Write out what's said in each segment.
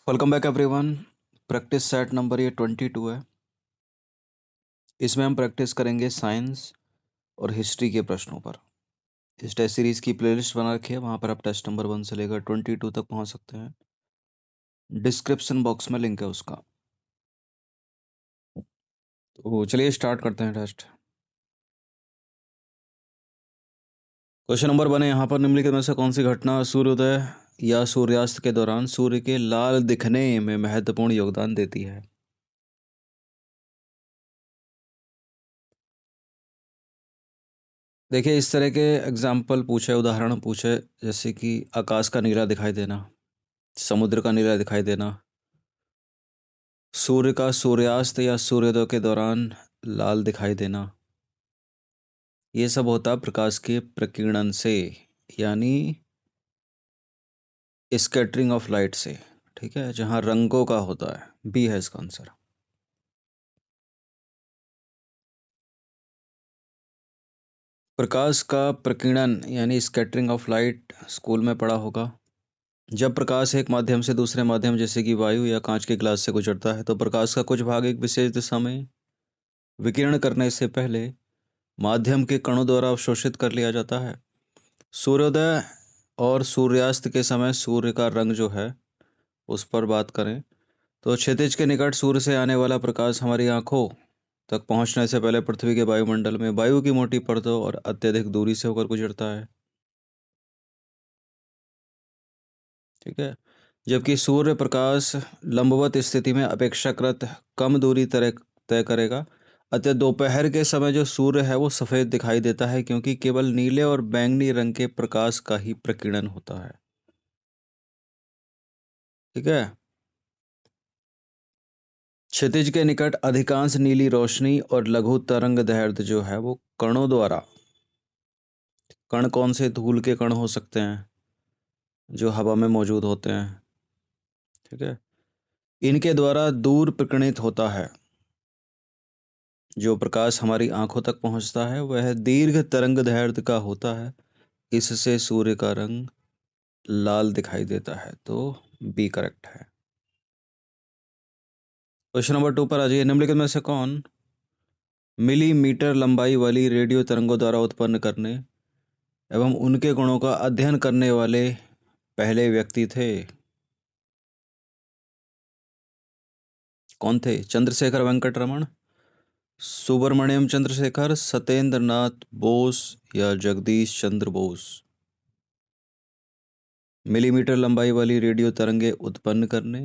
Welcome back everyone. Practice set number ये 22 है। इसमें हम प्रैक्टिस करेंगे साइंस और हिस्ट्री के प्रश्नों पर। इस टेस्ट सीरीज की प्लेलिस्ट बना रखी है, वहाँ पर आप टेस्ट नंबर 1 से लेकर 22 तक पहुँच सकते हैं। डिस्क्रिप्शन बॉक्स में लिंक है उसका। तो चलिए स्टार्ट करते हैं टेस्ट। क्वेश्चन नंबर 1 है यहाँ पर, निम्नलिखित में से कौन सी घटना सूर्योदय या सूर्यास्त के दौरान सूर्य के लाल दिखने में महत्वपूर्ण योगदान देती है? देखिए, इस तरह के एग्जाम्पल पूछे, उदाहरण पूछे, जैसे कि आकाश का नीला दिखाई देना, समुद्र का नीला दिखाई देना, सूर्य का सूर्यास्त या सूर्योदय के दौरान लाल दिखाई देना, ये सब होता है प्रकाश के प्रकीर्णन से, यानी स्कैटरिंग ऑफ लाइट से। ठीक है, जहाँ रंगों का होता है। बी है इसका आंसर। प्रकाश का प्रकीर्णन यानी स्कैटरिंग ऑफ लाइट स्कूल में पढ़ा होगा। जब प्रकाश एक माध्यम से दूसरे माध्यम जैसे कि वायु या कांच के ग्लास से गुजरता है तो प्रकाश का कुछ भाग एक विशेष दिशा में विकिरण करने से पहले माध्यम के कणों द्वारा अवशोषित कर लिया जाता है। सूर्योदय और सूर्यास्त के समय सूर्य का रंग जो है उस पर बात करें तो क्षितिज के निकट सूर्य से आने वाला प्रकाश हमारी आंखों तक पहुंचने से पहले पृथ्वी के वायुमंडल में वायु की मोटी परतों और अत्यधिक दूरी से होकर गुजरता है। ठीक है, जबकि सूर्य प्रकाश लंबवत स्थिति में अपेक्षाकृत कम दूरी तय तय करेगा। अतः दोपहर के समय जो सूर्य है वो सफ़ेद दिखाई देता है, क्योंकि केवल नीले और बैंगनी रंग के प्रकाश का ही प्रकीर्णन होता है। ठीक है, क्षितिज के निकट अधिकांश नीली रोशनी और लघु तरंग दैर्ध्य जो है वो कणों द्वारा, कण कौन से? धूल के कण हो सकते हैं जो हवा में मौजूद होते हैं। ठीक है, इनके द्वारा दूर प्रकीर्णित होता है। जो प्रकाश हमारी आंखों तक पहुंचता है वह दीर्घ तरंग दैर्ध्य का होता है। इससे सूर्य का रंग लाल दिखाई देता है। तो बी करेक्ट है। क्वेश्चन नंबर 2 पर आ जाइए। निम्नलिखित में से कौन मिलीमीटर लंबाई वाली रेडियो तरंगों द्वारा उत्पन्न करने एवं उनके गुणों का अध्ययन करने वाले पहले व्यक्ति थे? कौन थे? चंद्रशेखर वेंकट रमन, सुब्रमण्यम चंद्रशेखर, सत्येंद्र नाथ बोस या जगदीश चंद्र बोस? मिलीमीटर लंबाई वाली रेडियो तरंगे उत्पन्न करने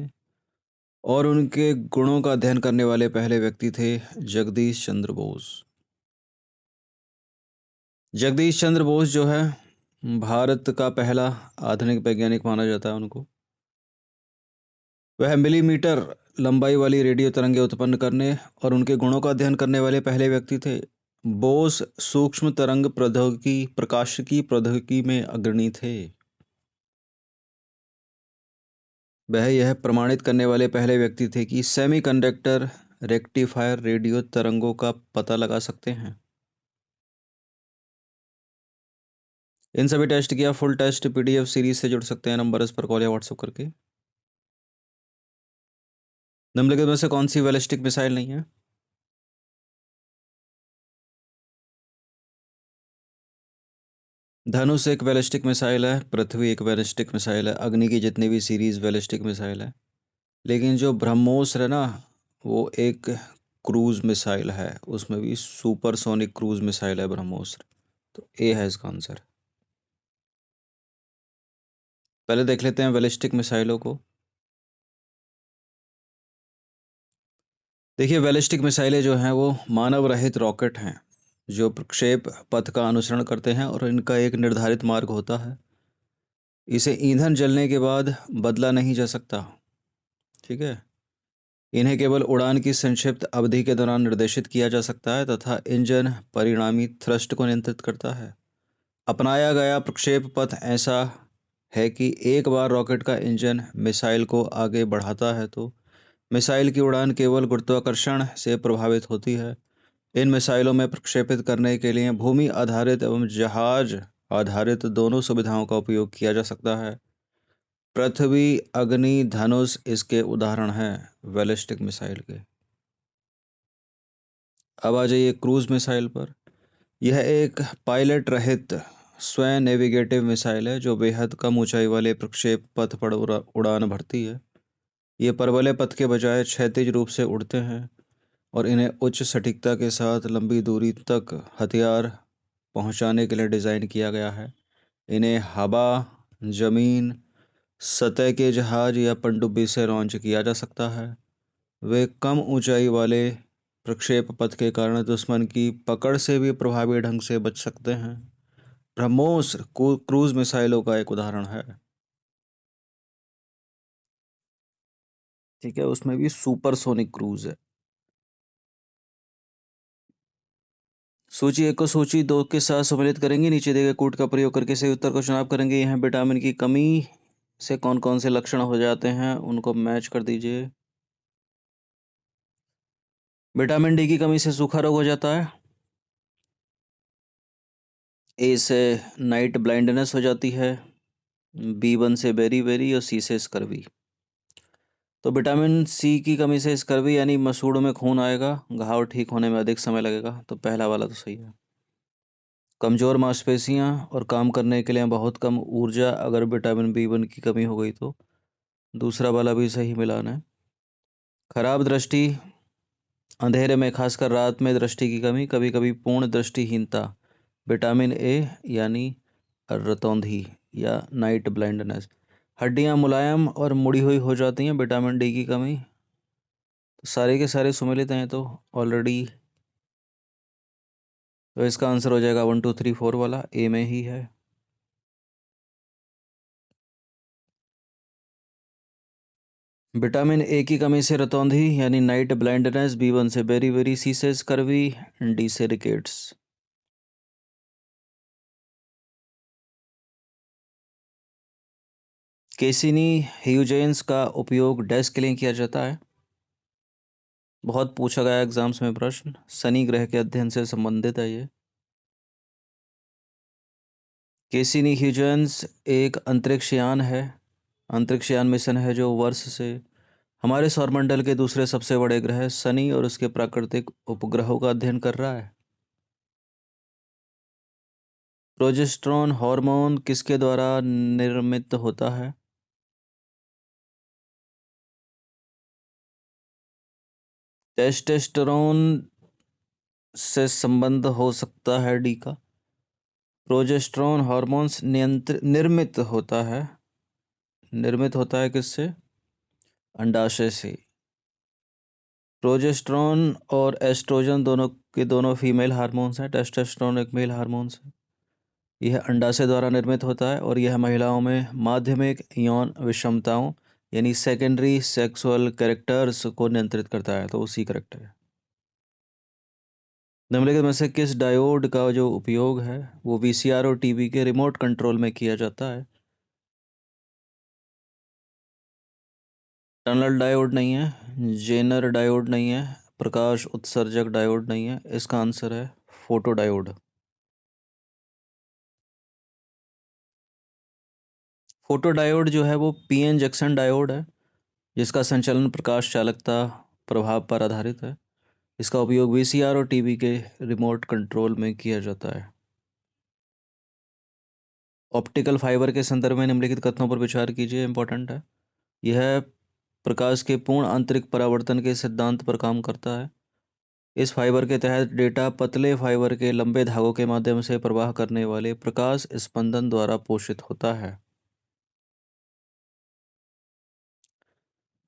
और उनके गुणों का अध्ययन करने वाले पहले व्यक्ति थे जगदीश चंद्र बोस। जगदीश चंद्र बोस जो है भारत का पहला आधुनिक वैज्ञानिक माना जाता है उनको। वह मिलीमीटर लंबाई वाली रेडियो तरंगे उत्पन्न करने और उनके गुणों का अध्ययन करने वाले पहले व्यक्ति थे। बोस सूक्ष्म तरंग प्रौद्योगिकी, प्रकाशिकी प्रौद्योगिकी में अग्रणी थे। वह यह प्रमाणित करने वाले पहले व्यक्ति थे कि सेमीकंडक्टर रेक्टिफायर रेडियो तरंगों का पता लगा सकते हैं। इन सभी टेस्ट की आप फुल टेस्ट पीडीएफ सीरीज से जुड़ सकते हैं, नंबर इस पर कॉल या व्हाट्सएप करके। निम्नलिखित में से कौन सी बैलिस्टिक मिसाइल नहीं है? धनुष एक बैलिस्टिक मिसाइल है, पृथ्वी एक बैलिस्टिक मिसाइल है, अग्नि की जितनी भी सीरीज बैलिस्टिक मिसाइल है। लेकिन जो ब्रह्मोस है ना, वो एक क्रूज मिसाइल है, उसमें भी सुपरसोनिक क्रूज मिसाइल है ब्रह्मोस। तो ए है इसका आंसर। पहले देख लेते हैं बैलिस्टिक मिसाइलों को। देखिए, बैलिस्टिक मिसाइलें जो हैं वो मानव रहित रॉकेट हैं जो प्रक्षेप पथ का अनुसरण करते हैं और इनका एक निर्धारित मार्ग होता है। इसे ईंधन जलने के बाद बदला नहीं जा सकता। ठीक है, इन्हें केवल उड़ान की संक्षिप्त अवधि के दौरान निर्देशित किया जा सकता है तथा इंजन परिणामी थ्रस्ट को नियंत्रित करता है। अपनाया गया प्रक्षेप पथ ऐसा है कि एक बार रॉकेट का इंजन मिसाइल को आगे बढ़ाता है तो मिसाइल की उड़ान केवल गुरुत्वाकर्षण से प्रभावित होती है। इन मिसाइलों में प्रक्षेपित करने के लिए भूमि आधारित एवं जहाज आधारित दोनों सुविधाओं का उपयोग किया जा सकता है। पृथ्वी, अग्नि, धनुष इसके उदाहरण हैं बैलिस्टिक मिसाइल के। अब आ जाइए क्रूज मिसाइल पर। यह एक पायलट रहित स्वयं नेविगेटिव मिसाइल है जो बेहद कम ऊंचाई वाले प्रक्षेप पथ पर उड़ान भरती है। ये परवलय पथ के बजाय क्षैतिज रूप से उड़ते हैं और इन्हें उच्च सटीकता के साथ लंबी दूरी तक हथियार पहुंचाने के लिए डिज़ाइन किया गया है। इन्हें हवा, जमीन, सतह के जहाज या पनडुब्बी से लॉन्च किया जा सकता है। वे कम ऊंचाई वाले प्रक्षेप पथ के कारण दुश्मन की पकड़ से भी प्रभावी ढंग से बच सकते हैं। ब्रह्मोस क्रूज मिसाइलों का एक उदाहरण है। ठीक है, उसमें भी सुपरसोनिक क्रूज है। सूची एक को सूची दो के साथ सम्मिलित करेंगे। नीचे दिए गए कूट का प्रयोग करके सही उत्तर का चुनाव करेंगे। यहाँ विटामिन की कमी से कौन कौन से लक्षण हो जाते हैं उनको मैच कर दीजिए। विटामिन डी की कमी से सूखा रोग हो जाता है। ए से नाइट ब्लाइंडनेस हो जाती है। B1 से बेरी बेरी और सी से स्कर्वी। तो विटामिन सी की कमी से स्कर्वी यानी मसूड़ों में खून आएगा, घाव ठीक होने में अधिक समय लगेगा। तो पहला वाला तो सही है। कमज़ोर मांसपेशियां और काम करने के लिए बहुत कम ऊर्जा अगर विटामिन B1 की कमी हो गई तो दूसरा वाला भी सही मिलान है। खराब दृष्टि, अंधेरे में खासकर रात में दृष्टि की कमी, कभी कभी पूर्ण दृष्टिहीनता, विटामिन ए यानी रतौंधी या नाइट ब्लाइंडनेस। हड्डियां मुलायम और मुड़ी हुई हो जाती हैं, विटामिन डी की कमी। तो सारे के सारे सुमेलित हैं तो ऑलरेडी। तो इसका आंसर हो जाएगा 1 2 3 4 वाला, ए में ही है। विटामिन ए की कमी से रतौंधी यानी नाइट ब्लाइंडनेस, B1 से बेरी बेरी, सी से स्कर्वी, डी से रिकेट्स। केसिनी ह्यूजेंस का उपयोग डैश के लिए किया जाता है। बहुत पूछा गया एग्जाम्स में प्रश्न, शनि ग्रह के अध्ययन से संबंधित है ये। केसिनी ह्यूजेंस एक अंतरिक्षयान है, अंतरिक्षयान मिशन है जो वर्ष से हमारे सौरमंडल के दूसरे सबसे बड़े ग्रह शनि और उसके प्राकृतिक उपग्रहों का अध्ययन कर रहा है। प्रोजेस्टेरोन हार्मोन किसके द्वारा निर्मित होता है? टेस्टोस्टेरोन से संबंध हो सकता है, डी का। प्रोजेस्टेरोन हार्मोन्स निर्मित होता है किससे? अंडाशय से। प्रोजेस्टेरोन और एस्ट्रोजन दोनों के दोनों फीमेल हार्मोन्स हैं, टेस्टोस्टेरोन एक मेल हार्मोन्स है। यह अंडाशय द्वारा निर्मित होता है और यह महिलाओं में माध्यमिक यौन विषमताओं यानी सेकेंडरी सेक्सुअल कैरेक्टर्स को नियंत्रित करता है। तो उसी करेक्ट है। निम्नलिखित में से किस डायोड का जो उपयोग है वो VCR और टीवी के रिमोट कंट्रोल में किया जाता है? टनल डायोड नहीं है, जेनर डायोड नहीं है, प्रकाश उत्सर्जक डायोड नहीं है। इसका आंसर है फोटो डायोड। फोटो डायोड जो है वो PN जंक्शन डायोड है जिसका संचालन प्रकाश चालकता प्रभाव पर आधारित है। इसका उपयोग VCR और टीवी के रिमोट कंट्रोल में किया जाता है। ऑप्टिकल फाइबर के संदर्भ में निम्नलिखित कथनों पर विचार कीजिए, इंपॉर्टेंट है। यह प्रकाश के पूर्ण आंतरिक परावर्तन के सिद्धांत पर काम करता है। इस फाइबर के तहत डेटा पतले फाइबर के लंबे धागों के माध्यम से प्रवाह करने वाले प्रकाश स्पंदन द्वारा पोषित होता है।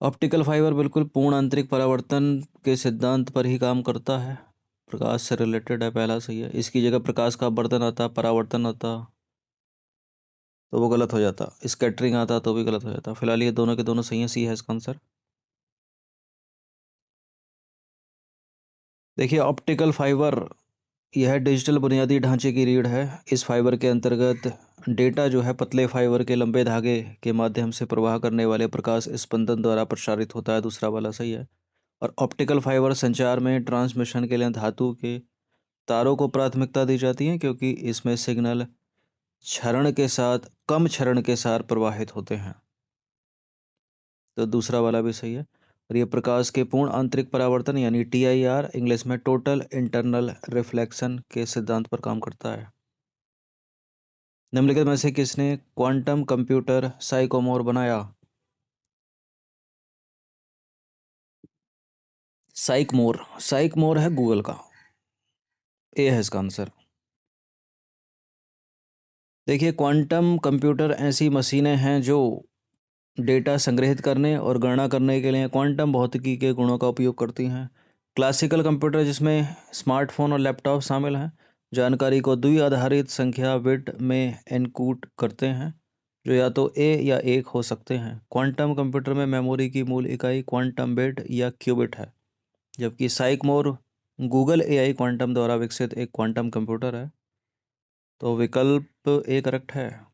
ऑप्टिकल फाइबर बिल्कुल पूर्ण आंतरिक परावर्तन के सिद्धांत पर ही काम करता है, प्रकाश से रिलेटेड है, पहला सही है। इसकी जगह प्रकाश का अपवर्तन आता, परावर्तन आता तो वो गलत हो जाता, स्कैटरिंग आता तो भी गलत हो जाता। फिलहाल ये दोनों के दोनों सही है, सी है इसका आंसर। देखिए ऑप्टिकल फाइबर यह डिजिटल बुनियादी ढांचे की रीढ़ है। इस फाइबर के अंतर्गत डेटा जो है पतले फाइबर के लंबे धागे के माध्यम से प्रवाह करने वाले प्रकाश स्पंदन द्वारा प्रसारित होता है, दूसरा वाला सही है। और ऑप्टिकल फाइबर संचार में ट्रांसमिशन के लिए धातु के तारों को प्राथमिकता दी जाती है क्योंकि इसमें सिग्नल क्षरण के साथ कम क्षरण के साथ प्रवाहित होते हैं। तो दूसरा वाला भी सही है। और ये प्रकाश के पूर्ण आंतरिक परावर्तन यानी TIR इंग्लिश में टोटल इंटरनल रिफ्लेक्शन के सिद्धांत पर काम करता है। निम्नलिखित में से किसने क्वांटम कंप्यूटर साइकोमोर बनाया? साइकमोर। साइकमोर है गूगल का। ए है इसका आंसर। देखिए, क्वांटम कंप्यूटर ऐसी मशीनें हैं जो डेटा संग्रहित करने और गणना करने के लिए क्वांटम भौतिकी के गुणों का उपयोग करती हैं। क्लासिकल कंप्यूटर, जिसमें स्मार्टफोन और लैपटॉप शामिल हैं, जानकारी को द्वि-आधारित संख्या बिट में एन्कोड करते हैं, जो या तो ए या एक हो सकते हैं। क्वांटम कंप्यूटर में मेमोरी की मूल इकाई क्वांटम बिट या क्यूबिट है, जबकि साइकमोर गूगल AI क्वांटम द्वारा विकसित एक क्वांटम कंप्यूटर है। तो विकल्प ए करेक्ट है।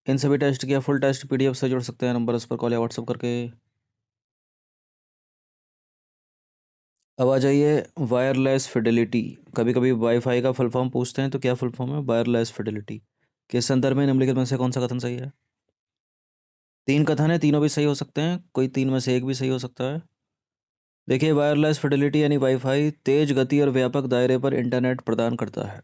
इन सभी टेस्ट किया फुल टेस्ट PDF से जुड़ सकते हैं, नंबर उस पर कॉल या व्हाट्सअप करके। अब आ जाइए वायरलेस फिडेलिटी। कभी कभी वाईफाई का फुल फॉर्म पूछते हैं, तो क्या फुल फॉर्म है वायरलेस फिडेलिटी? किस संदर्भ में निम्नलिखित में से कौन सा कथन सही है? तीन कथन है, तीनों भी सही हो सकते हैं, कोई तीन में से एक भी सही हो सकता है। देखिए, वायरलेस फिडेलिटी यानी वाईफाई तेज गति और व्यापक दायरे पर इंटरनेट प्रदान करता है।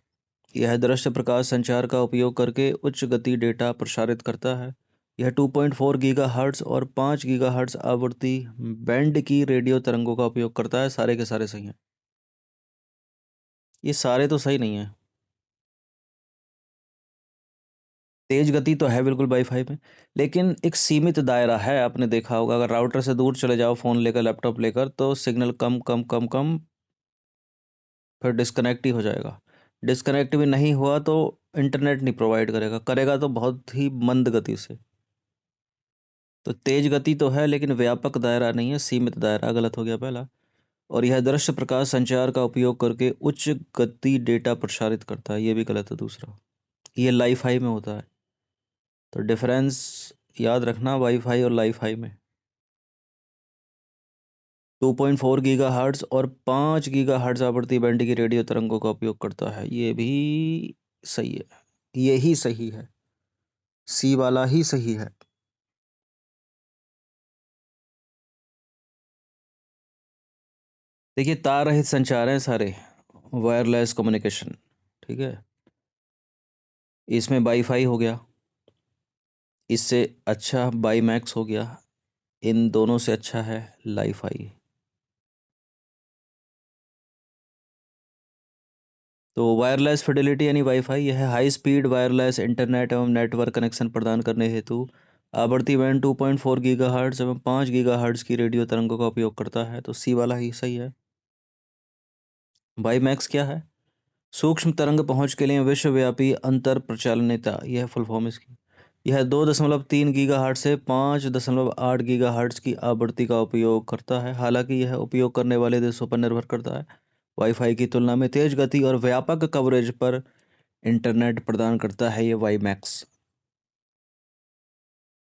यह दृश्य प्रकाश संचार का उपयोग करके उच्च गति डेटा प्रसारित करता है। यह 2.4 गीगाहर्ट्ज़ और 5 गीगाहर्ट्ज़ आवृत्ति बैंड की रेडियो तरंगों का उपयोग करता है। सारे के सारे सही हैं। ये सारे तो सही नहीं है। तेज गति तो है बिल्कुल वाईफाई में, लेकिन एक सीमित दायरा है। आपने देखा होगा, अगर राउटर से दूर चले जाओ फ़ोन लेकर, लैपटॉप लेकर, तो सिग्नल कम कम कम कम, फिर डिस्कनेक्ट ही हो जाएगा। डिस्कनेक्ट भी नहीं हुआ तो इंटरनेट नहीं प्रोवाइड करेगा, करेगा तो बहुत ही मंद गति से। तो तेज गति तो है, लेकिन व्यापक दायरा नहीं है, सीमित दायरा। गलत हो गया पहला। और यह दृश्य प्रकाश संचार का उपयोग करके उच्च गति डेटा प्रसारित करता है, ये भी गलत है दूसरा। ये लाइफ हाई में होता है। तो डिफरेंस याद रखना वाईफाई और लाइफ हाई में। 2.4 गीगाहर्ट्ज़ और 5 गीगाहर्ट्ज़ आवृत्ति बैंड की रेडियो तरंगों का उपयोग करता है, ये भी सही है। ये ही सही है, सी वाला ही सही है। देखिए, तार रहित संचार हैं सारे, वायरलेस कम्युनिकेशन, ठीक है। इसमें वाईफाई हो गया, इससे अच्छा बाई मैक्स हो गया, इन दोनों से अच्छा है लाईफाई। तो वायरलेस फिडेलिटी यानी वाईफाई, यह हाई स्पीड वायरलेस इंटरनेट एवं नेटवर्क कनेक्शन प्रदान करने हेतु आवृत्ति बैंड 2.4 गीगाहर्ट्ज़ एवं 5 गीगाहर्ट्ज़ की रेडियो तरंगों का उपयोग करता है। तो सी वाला ही सही है। बाई मैक्स क्या है? सूक्ष्म तरंग पहुंच के लिए विश्वव्यापी अंतर प्रचालनता, यह फुल फॉर्म इसकी। यह 2.3 गीगाहर्ट्ज़ से 5.8 गीगाहर्ट्ज़ की आवृत्ति का उपयोग करता है। हालांकि यह उपयोग करने वाले देशों पर निर्भर करता है। वाईफाई की तुलना में तेज गति और व्यापक कवरेज पर इंटरनेट प्रदान करता है ये वाई मैक्स,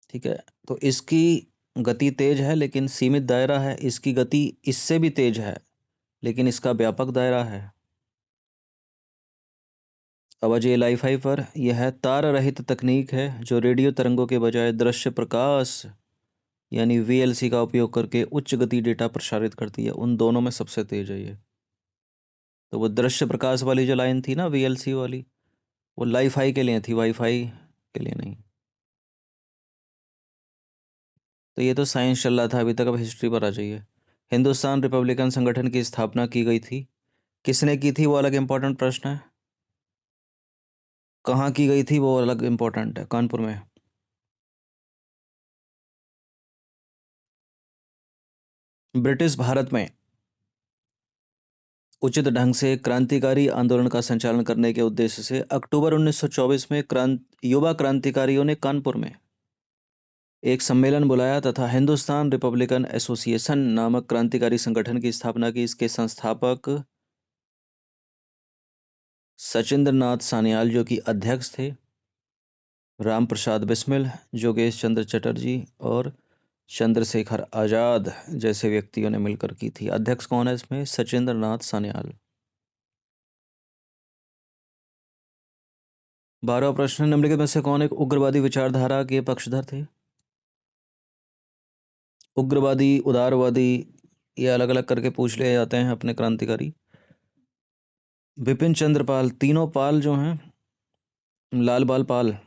ठीक है। तो इसकी गति तेज है लेकिन सीमित दायरा है, इसकी गति इससे भी तेज है लेकिन इसका व्यापक दायरा है। अब अजय लाईफाई पर, यह तार रहित तकनीक है जो रेडियो तरंगों के बजाय दृश्य प्रकाश यानी VLC का उपयोग करके उच्च गति डेटा प्रसारित करती है। उन दोनों में सबसे तेज है ये। तो वो दृश्य प्रकाश वाली जो लाइन थी ना, VLC वाली, वो लाईफाई के लिए थी, वाईफाई के लिए नहीं। तो ये तो साइंस चल रहा था अभी तक, अब हिस्ट्री पर आ जाइए। हिंदुस्तान रिपब्लिकन संगठन की स्थापना की गई थी, किसने की थी वो अलग इम्पोर्टेंट प्रश्न है। कहाँ की गई थी वो अलग इम्पोर्टेंट है, कानपुर में। ब्रिटिश भारत में उचित ढंग से क्रांतिकारी आंदोलन का संचालन करने के उद्देश्य से अक्टूबर 1924 में युवा क्रांतिकारियों ने कानपुर में एक सम्मेलन बुलाया तथा हिंदुस्तान रिपब्लिकन एसोसिएशन नामक क्रांतिकारी संगठन की स्थापना की। इसके संस्थापक सचिंद्र नाथ सान्याल, जो कि अध्यक्ष थे, राम प्रसाद बिस्मिल, योगेश चंद्र चटर्जी और चंद्रशेखर आजाद जैसे व्यक्तियों ने मिलकर की थी। अध्यक्ष कौन है इसमें? सचिंद्र नाथ सान्याल। 12वां प्रश्न, निम्नलिखित में से कौन एक उग्रवादी विचारधारा के पक्षधर थे? उग्रवादी, उदारवादी, ये अलग अलग करके पूछ लिए जाते हैं अपने क्रांतिकारी। बिपिन चंद्र पाल, तीनों पाल जो हैं, लाल बाल पाल,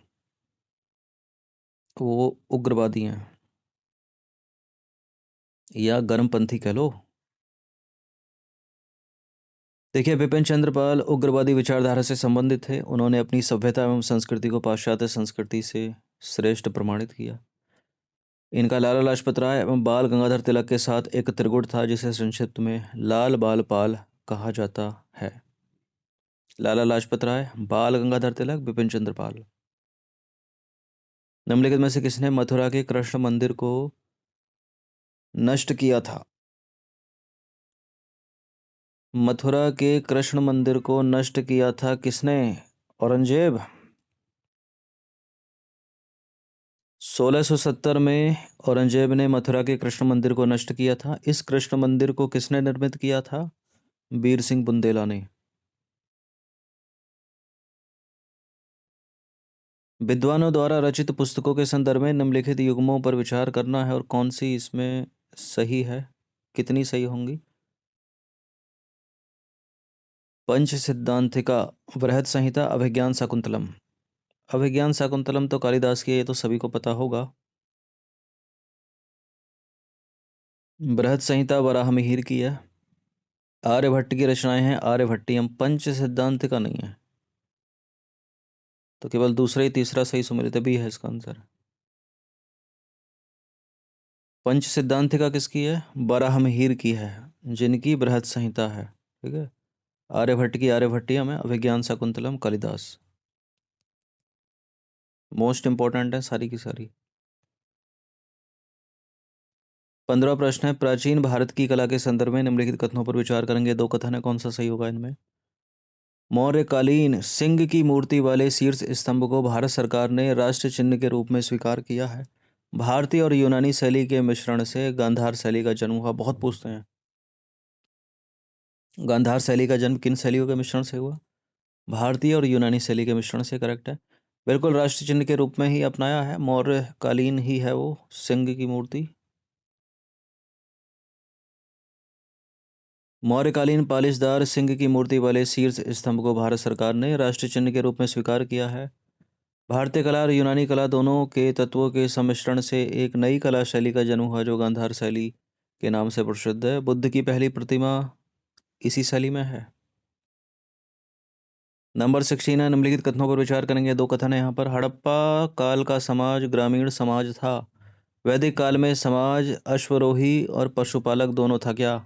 वो उग्रवादी हैं या गर्मपंथी कह लो। देखिए, बिपिन चंद्र पाल उग्रवादी विचारधारा से संबंधित थे। उन्होंने अपनी सभ्यता एवं संस्कृति को पाश्चात्य संस्कृति से श्रेष्ठ प्रमाणित किया। इनका लाला लाजपत राय एवं बाल गंगाधर तिलक के साथ एक त्रिगुट था, जिसे संक्षिप्त में लाल बाल पाल कहा जाता है। लाला लाजपत राय, बाल गंगाधर तिलक, बिपिन चंद्र पाल। निम्नलिखित में से किसने मथुरा के कृष्ण मंदिर को नष्ट किया था? मथुरा के कृष्ण मंदिर को नष्ट किया था किसने? औरंगजेब। 1670 में औरंगजेब ने मथुरा के कृष्ण मंदिर को नष्ट किया था। इस कृष्ण मंदिर को किसने निर्मित किया था? वीर सिंह बुंदेला ने। विद्वानों द्वारा रचित पुस्तकों के संदर्भ में निम्नलिखित युग्मों पर विचार करना है और कौन सी इसमें सही है, कितनी सही होंगी। पंच सिद्धांतिका, बृहत संहिता, अभिज्ञान शाकुंतलम। अभिज्ञान शाकुंतलम तो कालिदास की है, ये तो सभी को पता होगा। बृहत संहिता वराहमिहिर की है। आर्यभट्ट की रचनाएं हैं आर्यभट्टियम, पंच सिद्धांतिका नहीं है। तो केवल दूसरा ही तीसरा सही सुमेलित भी है इसका आंसर। पंच सिद्धांतिका किसकी है? वराहमिहिर की है, जिनकी बृहत संहिता है। ठीक है। आर्यभट्ट की आर्यभट्टियम है, अभिज्ञान शाकुंतलम कालिदास। मोस्ट इंपॉर्टेंट है सारी की सारी। 15 प्रश्न है। प्राचीन भारत की कला के संदर्भ में निम्नलिखित कथनों पर विचार करेंगे। दो कथन है, कौन सा सही होगा इनमें? मौर्यकालीन सिंह की मूर्ति वाले शीर्ष स्तंभ को भारत सरकार ने राष्ट्र चिन्ह के रूप में स्वीकार किया है। भारतीय और यूनानी शैली के मिश्रण से गांधार शैली का जन्म हुआ। बहुत पूछते हैं, गांधार शैली का जन्म किन शैलियों के मिश्रण से हुआ? भारतीय और यूनानी शैली के मिश्रण से, करेक्ट है। बिल्कुल, राष्ट्र चिन्ह के रूप में ही अपनाया है, मौर्यकालीन ही है वो सिंह की मूर्ति। मौर्यकालीन पालिशदार सिंह की मूर्ति वाले शीर्ष स्तंभ को भारत सरकार ने राष्ट्रीय चिन्ह के रूप में स्वीकार किया है। भारतीय कला और यूनानी कला दोनों के तत्वों के सम्मिश्रण से एक नई कला शैली का जन्म हुआ, जो गांधार शैली के नाम से प्रसिद्ध है। बुद्ध की पहली प्रतिमा इसी शैली में है। नंबर 16 है। निम्नलिखित कथनों पर विचार करेंगे। दो कथन है यहाँ पर। हड़प्पा काल का समाज ग्रामीण समाज था। वैदिक काल में समाज अश्वरोही और पशुपालक दोनों था क्या?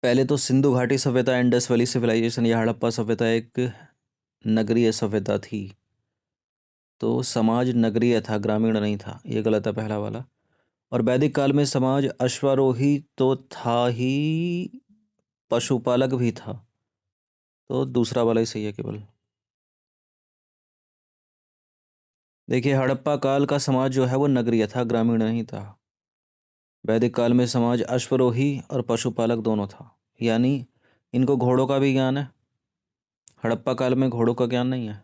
पहले तो सिंधु घाटी सभ्यता, इंडस वैली सिविलाइजेशन या हड़प्पा सभ्यता एक नगरीय सभ्यता थी। तो समाज नगरीय था, ग्रामीण नहीं था, ये गलत है पहला वाला। और वैदिक काल में समाज अश्वारोही तो था ही, पशुपालक भी था। तो दूसरा वाला ही सही है केवल। देखिए, हड़प्पा काल का समाज जो है वो नगरीय था, ग्रामीण नहीं था। वैदिक काल में समाज अश्वरोही और पशुपालक दोनों था, यानी इनको घोड़ों का भी ज्ञान है। हड़प्पा काल में घोड़ों का ज्ञान नहीं है,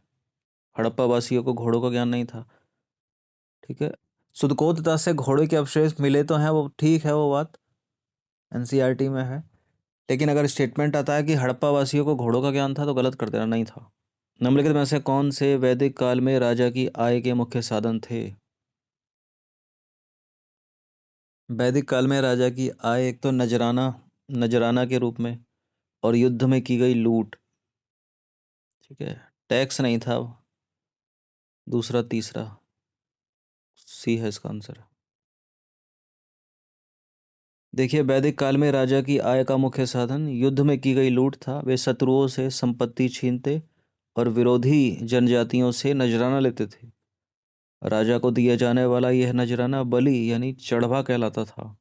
हड़प्पा वासियों को घोड़ों का ज्ञान नहीं था। ठीक है। सुदकोतता से घोड़े के अवशेष मिले तो हैं, वो ठीक है, वो बात एनसीईआरटी में है। लेकिन अगर स्टेटमेंट आता है कि हड़प्पा वासियों को घोड़ों का ज्ञान था, तो गलत कर देना, नहीं था। निम्नलिखित में से कौन से वैदिक काल में राजा की आय के मुख्य साधन थे? वैदिक काल में राजा की आय एक तो नजराना, नजराना के रूप में, और युद्ध में की गई लूट। ठीक है। टैक्स नहीं था। दूसरा तीसरा सी है इसका आंसर। देखिए, वैदिक काल में राजा की आय का मुख्य साधन युद्ध में की गई लूट था। वे शत्रुओं से संपत्ति छीनते और विरोधी जनजातियों से नजराना लेते थे। राजा को दिया जाने वाला यह नजराना बलि यानी चढ़वा कहलाता था।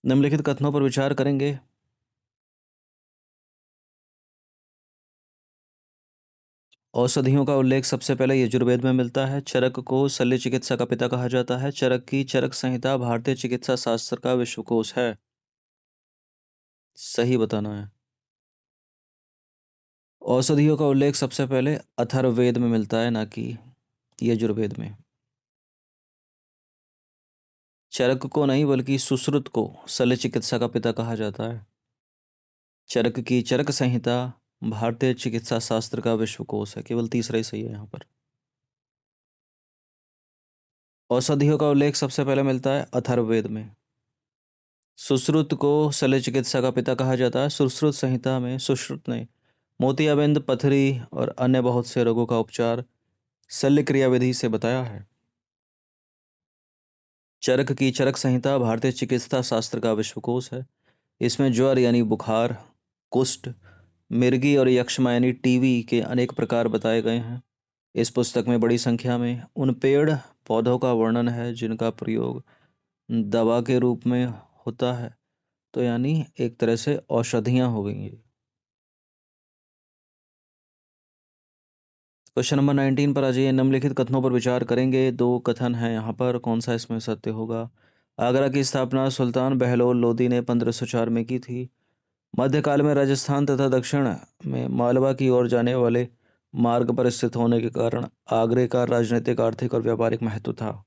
निम्नलिखित कथनों पर विचार करेंगे। औषधियों का उल्लेख सबसे पहले यजुर्वेद में मिलता है। चरक को शल्य चिकित्सा का पिता कहा जाता है। चरक की चरक संहिता भारतीय चिकित्सा शास्त्र का विश्वकोश है। सही बताना है। औषधियों का उल्लेख सबसे पहले अथर्ववेद में मिलता है, ना कि यजुर्वेद में। चरक को नहीं बल्कि सुश्रुत को शल्य चिकित्सा का पिता कहा जाता है। चरक की चरक संहिता भारतीय चिकित्सा शास्त्र का विश्वकोश है। केवल तीसरा ही सही है यहाँ पर। औषधियों का उल्लेख सबसे पहले मिलता है अथर्ववेद में। सुश्रुत को शल्य चिकित्सा का पिता कहा जाता है। सुश्रुत संहिता में सुश्रुत ने मोतियाबिंद, पथरी और अन्य बहुत से रोगों का उपचार शल्य क्रियाविधि से बताया है। चरक की चरक संहिता भारतीय चिकित्सा शास्त्र का विश्वकोश है। इसमें ज्वर यानी बुखार, कुष्ठ, मिर्गी और यक्ष्मा यानी टीबी के अनेक प्रकार बताए गए हैं। इस पुस्तक में बड़ी संख्या में उन पेड़ पौधों का वर्णन है जिनका प्रयोग दवा के रूप में होता है। तो यानी एक तरह से औषधियाँ हो गई ये। क्वेश्चन नंबर 19 पर आ जाइए। निम्नलिखित कथनों पर विचार करेंगे। दो कथन हैं यहाँ पर, कौन सा इसमें सत्य होगा। आगरा की स्थापना सुल्तान बहलोल लोदी ने 1504 में की थी। मध्यकाल में राजस्थान तथा दक्षिण में मालवा की ओर जाने वाले मार्ग पर स्थित होने के कारण आगरे का राजनीतिक, आर्थिक और व्यापारिक महत्व था।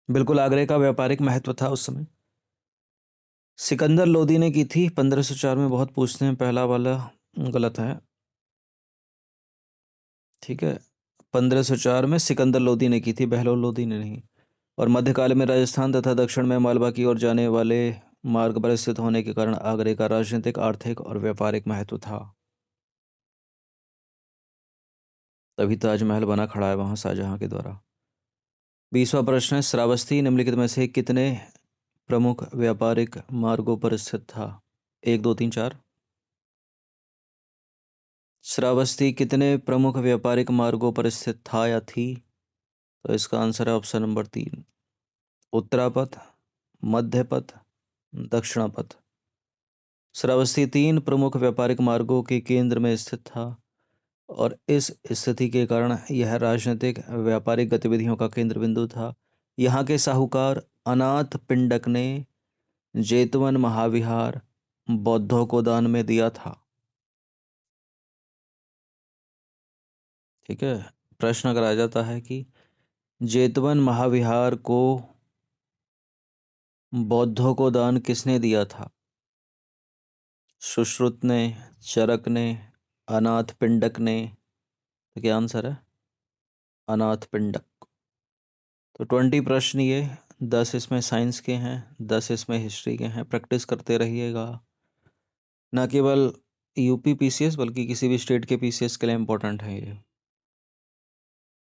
बिल्कुल, आगरे का व्यापारिक महत्व था उस समय। सिकंदर लोदी ने की थी 1504 में। बहुत पूछते हैं, पहला वाला गलत है। ठीक है, 1504 में सिकंदर लोदी ने की थी, बहलोल लोदी ने नहीं। और मध्यकाल में राजस्थान तथा दक्षिण में मालवा की ओर जाने वाले मार्ग पर स्थित होने के कारण आगरे का राजनीतिक, आर्थिक और व्यापारिक महत्व था। तभी ताजमहल बना खड़ा है वहां शाहजहां के द्वारा। 20वां प्रश्न है, श्रावस्ती निम्नलिखित में से कितने प्रमुख व्यापारिक मार्गों पर स्थित था। 1, 2, 3, 4। श्रावस्ती कितने प्रमुख व्यापारिक मार्गों पर स्थित था या थी। तो इसका आंसर है ऑप्शन नंबर 3, उत्तरापथ, मध्यपथ, दक्षिणापथ। श्रावस्ती 3 प्रमुख व्यापारिक मार्गों के केंद्र में स्थित था और इस स्थिति के कारण यह राजनीतिक, व्यापारिक गतिविधियों का केंद्र बिंदु था। यहाँ के साहूकार अनाथ पिंडक ने जेतवन महाविहार बौद्धों को दान में दिया था। ठीक है, प्रश्न अगर आ जाता है कि जेतवन महाविहार को बौद्धों को दान किसने दिया था। सुश्रुत ने, चरक ने, अनाथ पिंडक ने। तो क्या आंसर है, अनाथ पिंडक। तो 20 प्रश्न ये, 10 इसमें साइंस के हैं, 10 इसमें हिस्ट्री के हैं। प्रैक्टिस करते रहिएगा। ना केवल यूपी पीसीएस बल्कि किसी भी स्टेट के पीसीएस के लिए इम्पोर्टेंट है ये।